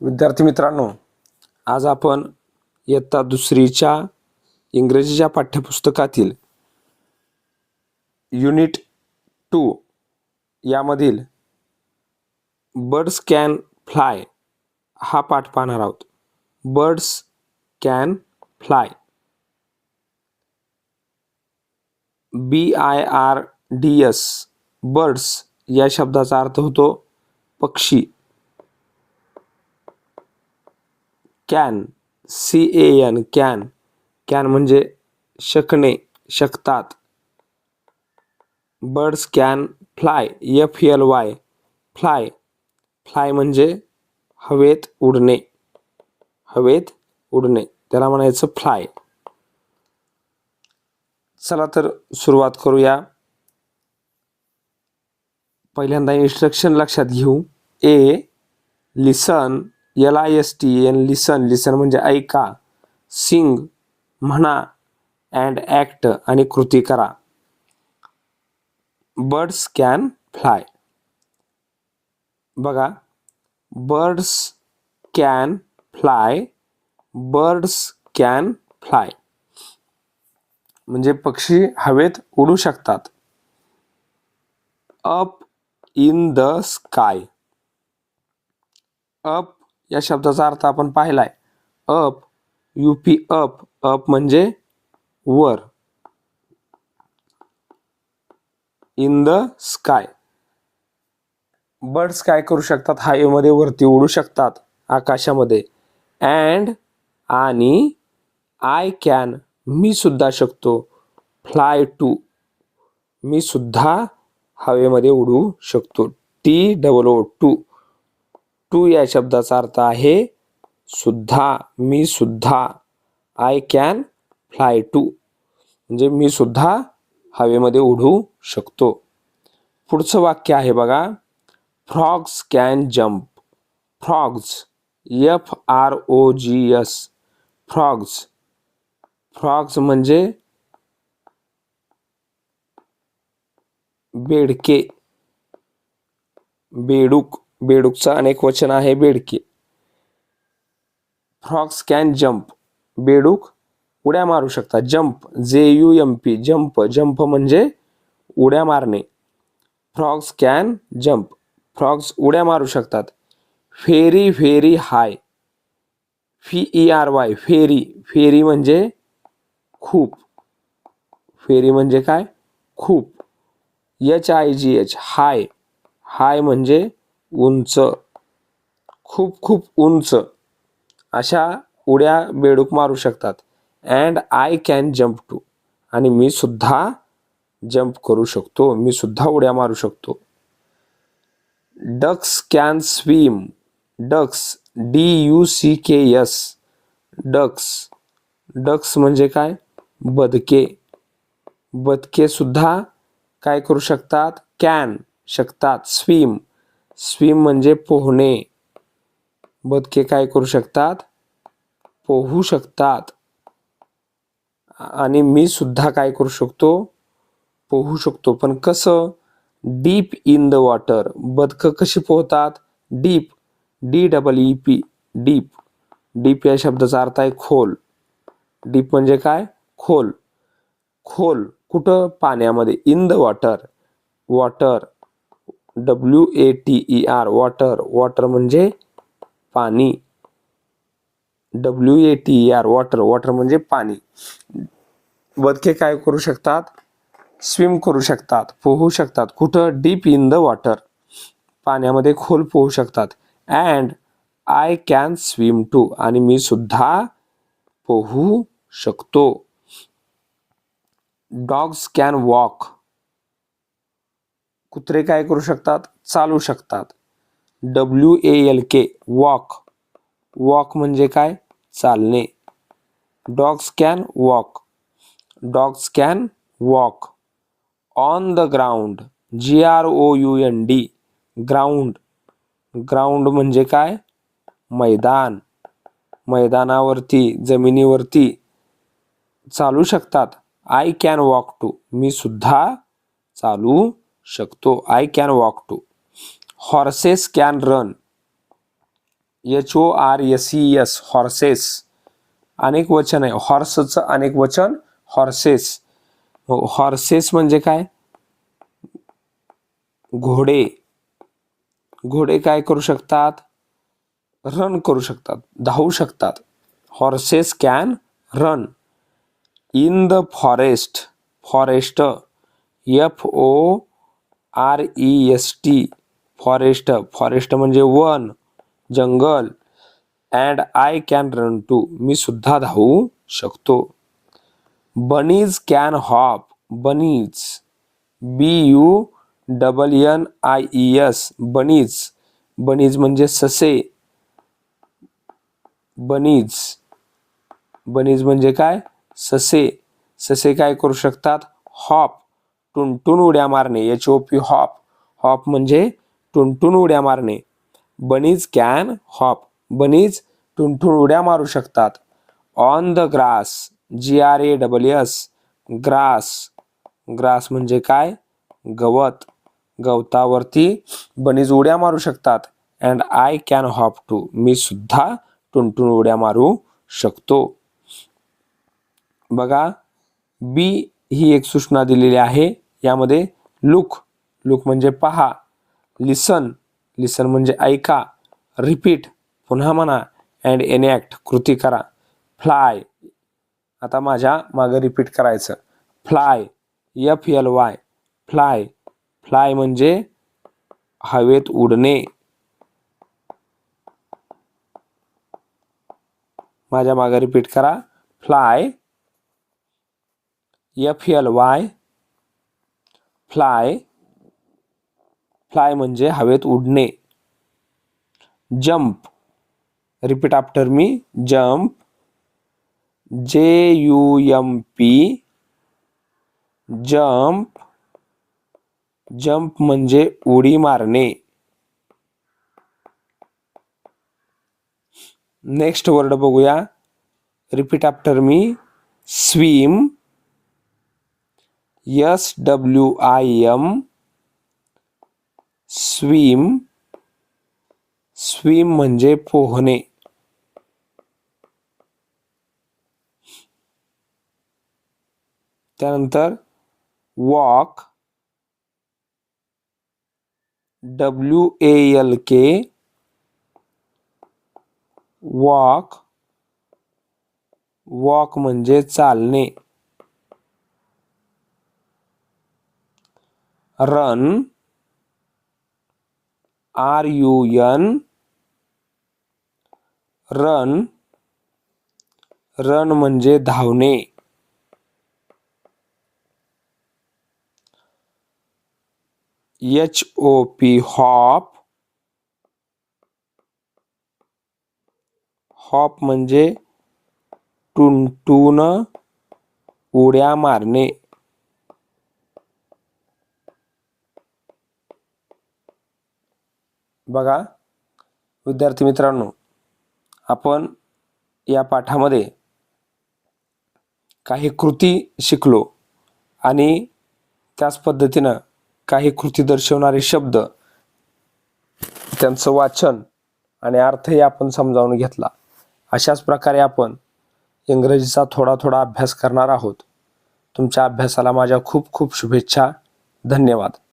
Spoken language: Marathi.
विद्यार्थी मित्रांनो, आज आपण इयत्ता दुसरीच्या इंग्रजीच्या पाठ्यपुस्तकातील युनिट 2 यामधील बर्ड्स कॅन फ्लाय हा पाठ पाहणार आहोत. Birds can fly. BIRDS birds या शब्दाचा अर्थ होतो पक्षी. कॅन CAN कॅन कॅन म्हणजे शकणे, शकतात. Birds can fly FLY fly fly म्हणजे हवेत उडणे, हवेत उडणे त्याला म्हणायचं फ्लाय. चला तर सुरुवात करूया. पहिल्यांदा इन्स्ट्रक्शन लक्षात घेऊ. लिसन LISTN लिसन लिसन म्हणजे ऐका. सिंग म्हणा. अँड ॲक्ट आणि कृती करा. Birds can fly. बघा, birds can fly. Birds can fly म्हणजे पक्षी हवेत उडू शकतात. Up in the sky. Up या शब्दाचा अर्थ आपण पाहिलाय. अप UP अप अप म्हणजे वर. In the sky. बर्ड्स काय करू शकतात? हवेमध्ये वरती उडू शकतात, आकाशामध्ये. अँड आणि आय कॅन मी सुद्धा शकतो. फ्लाय टू मी सुद्धा हवेमध्ये उडू शकतो. TOO to. टू या शब्दाचा अर्थ आहे सुद्धा, मी सुद्धा. आय कॅन फ्लाय टू म्हणजे मी सुद्धा हवेमध्ये उडू शकतो. पुढचं वाक्य आहे बघा. Frogs can jump. Frogs FROGS frogs. Frogs म्हणजे बेडके, बेडूक. बेडूकचं अनेक वचन आहे बेडके. फ्रॉग्स कॅन जम्प बेडूक उड्या मारू शकतात. Jump JUMP jump. जम्प म्हणजे उड्या मारणे. फ्रॉग्स कॅन जम्प फ्रॉग्स उड्या मारू शकतात. फेरी व्हेरी हाय. FERY फेरी. फेरी म्हणजे खूप. फेरी म्हणजे काय? खूप. HIGH हाय. हाय म्हणजे उंच, खूप खूप उंच. अशा उड्या बेडूक मारू शकतात. And I can jump too आणि मी सुद्धा जम्प करू शकतो, मी सुद्धा उड्या मारू शकतो. Ducks can swim. Ducks DUCKS ducks. Ducks म्हणजे काय? बदके. बदके सुद्धा काय करू शकतात? कॅन शकतात. स्विम. स्विम म्हणजे पोहणे. बदके काय करू शकतात? पोहू शकतात. आणि मी सुद्धा काय करू शकतो? पोहू शकतो. पण कसं? Deep in the water. बदकं कशी पोहतात? Deep DEEP deep. डीप या शब्दाचा अर्थ आहे खोल. डीप म्हणजे काय? खोल. खोल कुठं? पाण्यामध्ये. In the water. Water WATER water. Water म्हणजे पाणी. WATER water. वॉटर म्हणजे पाणी. बदके काय करू शकतात? स्विम करू शकतात, पोहू शकतात. कुठं? Deep in the water. पाण्यामध्ये खोल पोहू शकतात. And I can swim too आणि मी सुद्धा पोहू शकतो. Dogs can walk. कुत्रे काय करू शकतात? चालू शकतात. WALK walk. वॉक म्हणजे काय? चालणे. Dogs can walk. Dogs can walk. On the ground GROUND ground. Ground म्हणजे काय? मैदान. मैदानावरती, जमिनीवरती चालू शकतात. आय कॅन वॉक टू मी सुद्धा चालू शकतो. I can walk too. Horses can run. HORSES horses अनेक वचन आहे. हॉर्सचं अनेक वचन हॉर्सेस. हॉर्सेस म्हणजे काय? घोडे. घोडे काय करू शकतात? रन करू शकतात, धावू शकतात. Horses can run in the forest. Forest FOREST forest. Forest म्हणजे वन, जंगल. And I can run too मी सुद्धा धावू शकतो. Bunnies can hop. Bunnies BUNNIES bunnies. Bunnies म्हणजे ससे. बनीज. बनीज म्हणजे काय? ससे. ससे काय करू शकतात? हॉप टुनटुन उड्या मारणे. HOP hop. हॉप म्हणजे टुनटुन उड्या मारणे. Bunnies can hop. बनीज टुनटुन उड्या मारू शकतात. On the grass. GRASS grass. Grass म्हणजे काय? गवत. गवतावरती बनीज उड्या मारू शकतात. And I can hop too मी सुद्धा टुनटुन उड्या मारू शकतो. बघा, बी ही एक सूचना दिलेली आहे. यामध्ये लुक. लुक म्हणजे पहा. लिसन. लिसन म्हणजे ऐका. रिपीट पुन्हा म्हणा. अँड एनॅक्ट कृती करा. फ्लाय. आता माझ्या मागे रिपीट करायचं. फ्लाय. FLY fly. फ्लाय म्हणजे हवेत उडणे. माझ्या मागे रिपीट करा. फ्लाय. FLY fly. फ्लाय म्हणजे हवेत उडणे. Jump. Repeat after me. Jump. JUMP jump. Jump म्हणजे उडी मारणे. नेक्स्ट वर्ड बघूया. Repeat after me. Swim. SWIM swim. Swim म्हणजे पोहणे. त्यानंतर वॉक. WALK walk. वॉक म्हणजे चालणे. रन. RUN run. रन म्हणजे धावणे. HOP hop. हॉप म्हणजे टुनटुन उड्या मारणे. बघा विद्यार्थी मित्रांनो, आपण या पाठामध्ये काही कृती शिकलो आणि त्याच पद्धतीनं काही कृती दर्शवणारे शब्द, त्यांचं वाचन आणि अर्थही आपण समजावून घेतला. अशाच प्रकारे आपण इंग्रजीचा थोडा थोडा अभ्यास करणार आहोत. तुमच्या अभ्यासाला माझ्या खूप खूप शुभेच्छा. धन्यवाद.